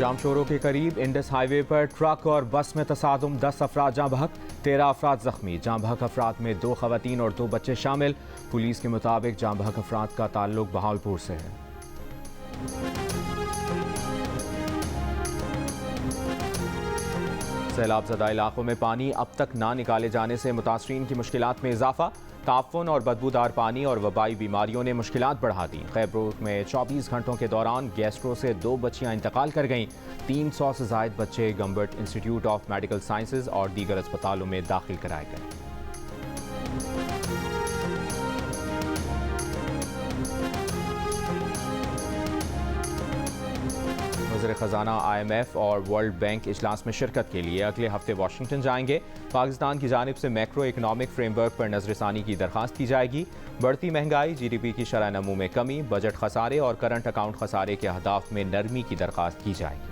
जामशोरों के करीब Indus highway पर ट्रक और बस में तसादुम, 10 अफराद जाँ बहक, 13 अफराद जख्मी। जाँ बहक अफराद में 2 खवातीन और 2 बच्चे शामिल। पुलिस के मुताबिक जाँ बहक अफराद का ताल्लुक बहावलपुर से है। सैलाब ज़दा इलाकों में पानी अब तक ना निकाले जाने से मुतासरीन की मुश्किलात में इजाफा। ताफुन और बदबूदार पानी और वबाई बीमारियों ने मुश्किलात बढ़ा दी। खैबरोड में 24 घंटों के दौरान गैस्ट्रो से 2 बच्चियां इंतकाल कर गईं। 300 से जायद बच्चे गंबर्ट इंस्टीट्यूट ऑफ मेडिकल साइंसेज और दीगर अस्पतालों में दाखिल कराए गए। वज़ीर ख़जाना IMF और वर्ल्ड बैंक इजलास में शिरकत के लिए अगले हफ्ते वाशिंगटन जाएंगे। पाकिस्तान की जानिब से मैक्रो इकनॉमिक फ्रेमवर्क पर नज़रसानी की दरख्वास्त की जाएगी। बढ़ती महंगाई, GDP की शरह नमू में कमी, बजट खसारे और करंट अकाउंट खसारे के अहदाफ में नरमी की दरख्वास्त की जाएगी।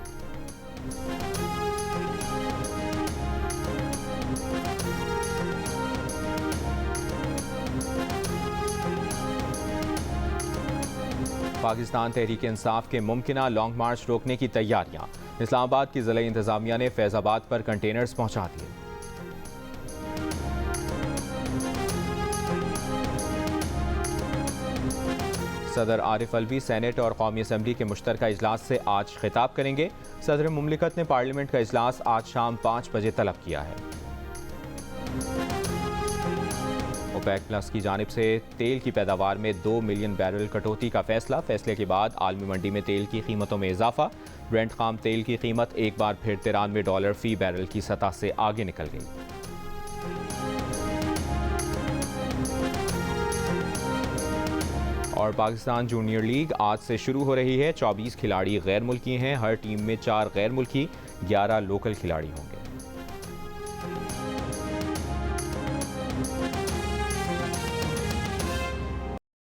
पाकिस्तान तहरीक इंसाफ के मुमकिना लॉन्ग मार्च रोकने की तैयारियां। इस्लामाबाद की ज़िला इंतजामिया ने फैज़ाबाद पर कंटेनर्स पहुंचा दिए। सदर आरिफ अलवी सेनेट और कौमी असम्बली के मुश्तरका इजलास से आज खिताब करेंगे। सदर मुमलिकत ने पार्लियामेंट का इजलास आज शाम 5 बजे तलब किया है। ओपेक प्लस की जानिब से तेल की पैदावार में 2 मिलियन बैरल कटौती का फैसला। फैसले के बाद आलमी मंडी में तेल की कीमतों में इजाफा। ब्रेंट खाम तेल की कीमत एक बार फिर $93 फी बैरल की सतह से आगे निकल गई। और पाकिस्तान जूनियर लीग आज से शुरू हो रही है। 24 खिलाड़ी गैर मुल्की हैं। हर टीम में 4 गैर मुल्की, 11 लोकल खिलाड़ी होंगे।